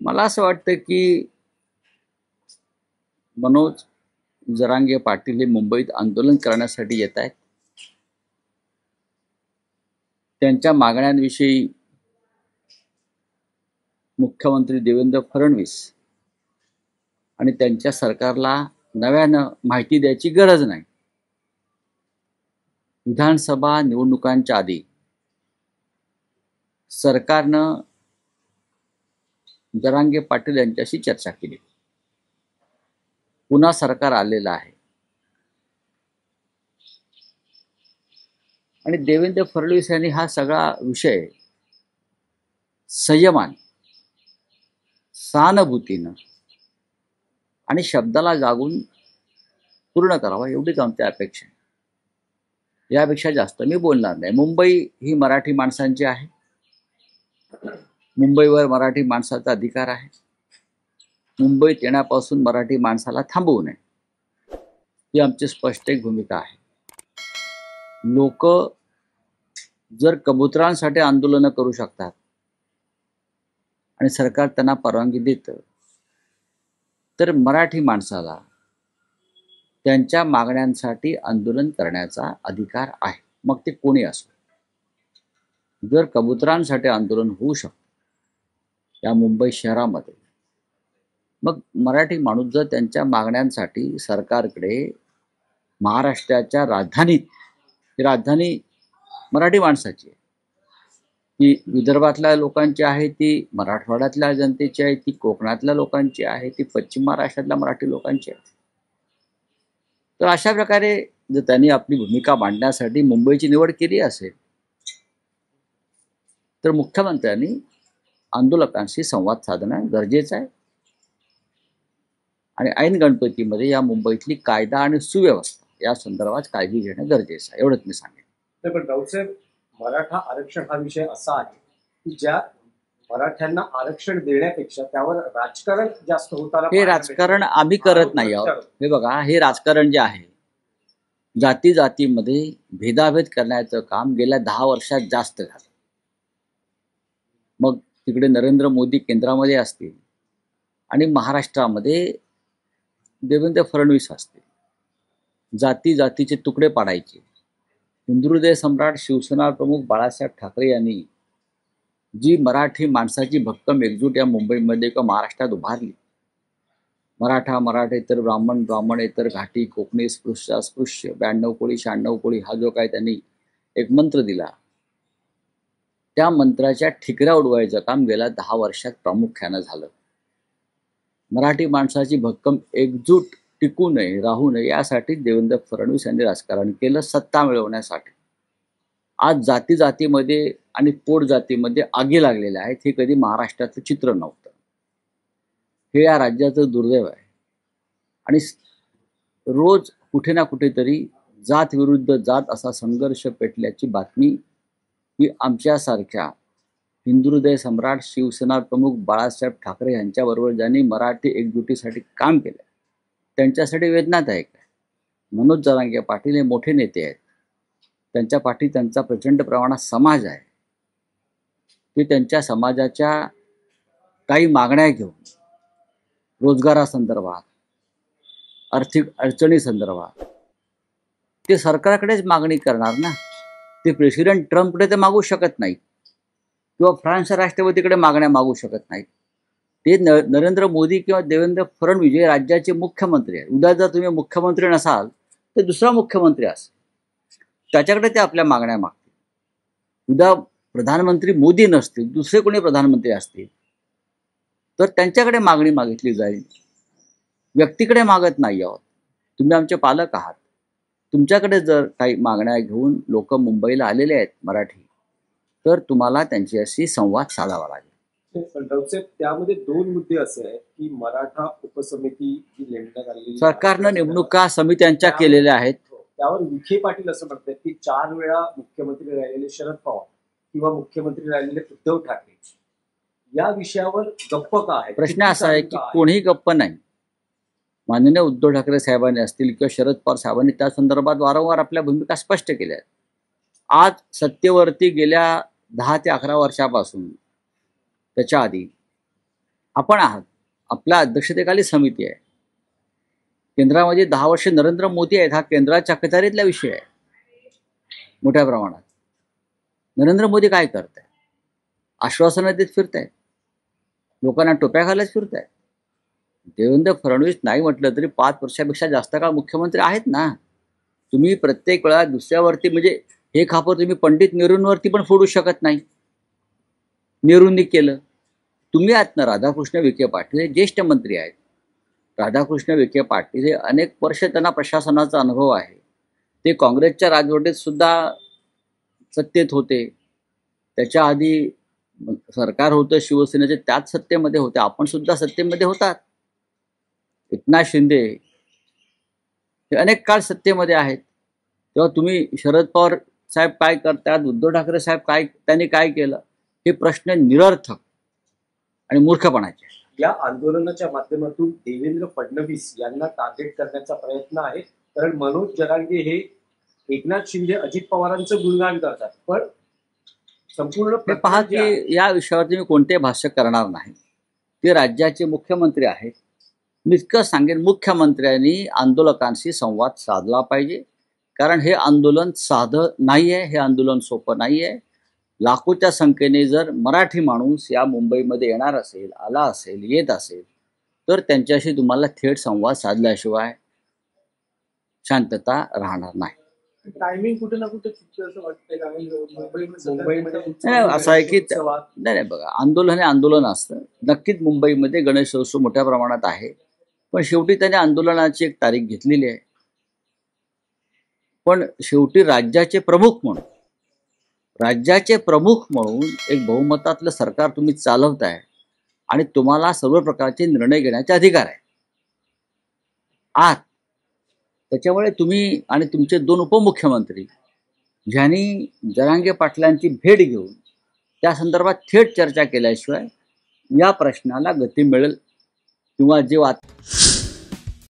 मला असं वाटतं की मनोज जरांगे पाटील हे मुंबईत आंदोलन करण्यासाठी येत आहेत. त्यांच्या मागण्यांविषयी मुख्यमंत्री देवेंद्र फडणवीस आणि त्यांच्या सरकारला नव्यानं माहिती द्यायची गरज नाही. विधानसभा निवडणुकांच्या आधी सरकारनं जरांगे पाटील यांच्याशी चर्चा केली. पुन्हा सरकार आलेलं आहे आणि देवेंद्र फडणवीस यांनी हा सगळा विषय संयमाने, सहानुभूतीनं आणि शब्दाला जागून पूर्ण करावा एवढीच आमची अपेक्षा आहे. यापेक्षा जास्त मी बोलणार नाही. मुंबई ही मराठी माणसांची आहे. मुंबईवर मराठी माणसाचा अधिकार आहे. मुंबईत येण्यापासून मराठी माणसाला थांबवू नये ही आमची स्पष्ट एक भूमिका आहे. लोक जर कबुतरांसाठी आंदोलनं करू शकतात आणि सरकार त्यांना परवानगी देतं, तर मराठी माणसाला त्यांच्या मागण्यांसाठी आंदोलन करण्याचा अधिकार आहे, मग ते कोणी असो. जर कबुतरांसाठी आंदोलन होऊ शकतं या मुंबई शहरामध्ये, मग मराठी माणूस जर त्यांच्या मागण्यांसाठी सरकारकडे महाराष्ट्राच्या राजधानी मराठी माणसाची आहे, ती विदर्भातल्या लोकांची आहे, ती मराठवाड्यातल्या जनतेची आहे, ती कोकणातल्या लोकांची आहे, ती पश्चिम महाराष्ट्रातल्या मराठी लोकांची आहे. तर अशा प्रकारे जर त्यांनी आपली भूमिका मांडण्यासाठी मुंबईची निवड केली असेल, तर मुख्यमंत्र्यांनी आंदोलकांशी संवाद साधणं गरजेचं आहे आणि ऐन गणपतीमध्ये या मुंबईतली कायदा आणि सुव्यवस्था या संदर्भात काळजी घेणं गरजेचं आहे. एवढंच मी सांगेन. पण राऊतसाहेब, मराठा आरक्षण हा विषय असा आहे की ज्या मराठ्यांना आरक्षण देण्यापेक्षा त्यावर राजकारण जास्त होताना, हे राजकारण आम्ही करत नाही आहोत. हे बघा, हे राजकारण जे आहे जाती जातीमध्ये भेदाभेद करण्याचं काम गेल्या 10 वर्षात जास्त झालं. मग तिकडे नरेंद्र मोदी केंद्रामध्ये असतील आणि महाराष्ट्रामध्ये देवेंद्र फडणवीस असतील. जाती जातीचे तुकडे पाडायचे. हिंदुहृदय सम्राट शिवसेना प्रमुख बाळासाहेब ठाकरे यांनी जी मराठी माणसाची भक्कम एकजूट या मुंबईमध्ये किंवा महाराष्ट्रात उभारली, मराठा मराठेतर ब्राह्मण ब्राह्मणेतर घाटी कोकणी स्पृश्य अस्पृश्य 92 कोळी 96 कोळी हा जो काय त्यांनी एक मंत्र दिला, त्या मंत्राच्या ठिकऱ्या उडवायचं काम गेल्या 10 वर्षात प्रामुख्यानं झालं. मराठी माणसाची भक्कम एकजूट टिकू नये, राहू नये यासाठी देवेंद्र फडणवीस यांनी राजकारण केलं, सत्ता मिळवण्यासाठी. आज जाती जातीमध्ये आणि पोट जातीमध्ये आगी लागलेल्या आहेत. हे कधी महाराष्ट्राचं चित्र नव्हतं. हे या राज्याचं दुर्दैव आहे. आणि रोज कुठे ना कुठेतरी जात विरुद्ध जात असा संघर्ष पेटल्याची बातमी ही आमच्यासारख्या हिंदुहृदय सम्राट शिवसेना प्रमुख बाळासाहेब ठाकरे यांच्याबरोबर ज्यांनी मराठी एकजुटीसाठी काम केलं त्यांच्यासाठी वेदनादायक आहे. मनोज जरांगे पाटील हे मोठे नेते आहेत. त्यांच्या पाठी त्यांचा प्रचंड प्रमाणात समाज आहे. ते त्यांच्या समाजाच्या काही मागण्या घेऊन रोजगारासंदर्भात, आर्थिक अडचणीसंदर्भात ते सरकारकडेच मागणी करणार ना. ते प्रेसिडेंट ट्रम्पकडे ते मागू शकत नाहीत किंवा फ्रान्सच्या राष्ट्रपतीकडे मागण्या मागू शकत नाहीत. ते नरेंद्र मोदी किंवा देवेंद्र फडणवीस जे राज्याचे मुख्यमंत्री आहेत. उद्या जर तुम्ही मुख्यमंत्री नसाल तर दुसरा मुख्यमंत्री असेल, त्याच्याकडे ते आपल्या मागण्या मागतील. उद्या प्रधानमंत्री मोदी नसतील, दुसरे कोणी प्रधानमंत्री असतील तर त्यांच्याकडे मागणी मागितली जाईल. व्यक्तीकडे मागत नाही आहोत. तुम्ही आमचे पालक आहात. तुमच्याकडे जर काही मागण्या घेऊन लोक मुंबईला आलेले आहेत मराठी, तर तुम्हाला त्यांच्याशी संवाद साधावा लागेल. त्यामध्ये 2 मुद्दे असे आहेत की मराठा उपसमिती जी नेमण्यात आलेली, सरकारनं नेमणुका समित्यांच्या केलेल्या आहेत. त्यावर विखे पाटील असं म्हणतात की 4 वेळा मुख्यमंत्री राहिलेले शरद पवार किंवा मुख्यमंत्री राहिलेले उद्धव ठाकरे या विषयावर गप्प का आहे? प्रश्न असा आहे की कोणीही गप्प नाही. माननीय उद्धव ठाकरे साहेबांनी असतील किंवा शरद पवार साहेबांनी त्या संदर्भात वारंवार आपल्या भूमिका स्पष्ट केल्या आहेत. आज सत्तेवरती गेल्या 10 ते 11 वर्षापासून, त्याच्या आधी आपण आहात, आपल्या अध्यक्षतेखाली समिती आहे. केंद्रामध्ये 10 वर्ष नरेंद्र मोदी आहेत, हा केंद्राच्या अखत्यारीतला विषय आहे मोठ्या प्रमाणात. नरेंद्र मोदी काय करतायत? आश्वासनं देत फिरतायत, लोकांना टोप्या घालत फिरतायत. देवेंद्र फडणवीस नाही म्हटलं तरी 5 वर्षापेक्षा जास्त काळ मुख्यमंत्री आहेत ना. तुम्ही प्रत्येक वेळा दुसऱ्यावरती, म्हणजे हे खापर तुम्ही पंडित नेहरूंवरती पण फोडू शकत नाही. नेहरूंनी केलं. तुम्ही आहात ना राधाकृष्ण विखे पाटील, हे ज्येष्ठ मंत्री आहेत. राधाकृष्ण विखे पाटील हे अनेक वर्ष त्यांना प्रशासनाचा अनुभव आहे. ते काँग्रेसच्या राजवटीत सुद्धा सत्तेत होते. त्याच्या आधी सरकार होतं शिवसेनेचे, त्याच सत्तेमध्ये होते. आपण सुद्धा सत्तेमध्ये होतात. एकनाथ शिंदे हे अनेक काळ सत्तेमध्ये आहेत. तेव्हा तुम्ही शरद पवार साहेब काय करतात, उद्धव ठाकरे साहेब त्यांनी काय केलं, हे प्रश्न निरर्थक आणि मूर्खपणाचे. या आंदोलनाच्या माध्यमातून देवेंद्र फडणवीस यांना टार्गेट करण्याचा प्रयत्न आहे. कारण मनोज जरांगे हे एकनाथ शिंदे, अजित पवारांचं गुणगान करतात, पण संपूर्ण हे पहा की या विषयावरती मी कोणते भाष्य करणार नाही. ते राज्याचे मुख्यमंत्री आहेत. मी इतकं सांगेन, मुख्यमंत्र्यांनी आंदोलकांशी संवाद साधला पाहिजे. कारण हे आंदोलन साधं नाही आहे, हे आंदोलन सोपं नाही आहे. लाखोच्या संख्येने जर मराठी माणूस या मुंबईमध्ये येणार असेल, आला असेल, येत असेल, तर त्यांच्याशी तुम्हाला थेट संवाद साधल्याशिवाय शांतता राहणार नाही. टायमिंग कुठे ना कुठे चुकतं असं वाटतंय. मुंबईमध्ये असं आहे की नाही बघा, आंदोलन हे आंदोलन असतं. नक्कीच मुंबईमध्ये गणेशोत्सव मोठ्या प्रमाणात आहे, पण शेवटी त्याने आंदोलनाची एक तारीख घेतलेली आहे. पण शेवटी राज्याचे प्रमुख म्हणून एक बहुमतातलं सरकार तुम्ही चालवताय आणि तुम्हाला सर्व प्रकारचे निर्णय घेण्याचे अधिकार आहे आहात. त्याच्यामुळे तुम्ही आणि तुमचे 2 उपमुख्यमंत्री ज्यांनी जरांगे पाटलांची भेट घेऊन त्या संदर्भात थेट चर्चा केल्याशिवाय या प्रश्नाला गती मिळेल किंवा जे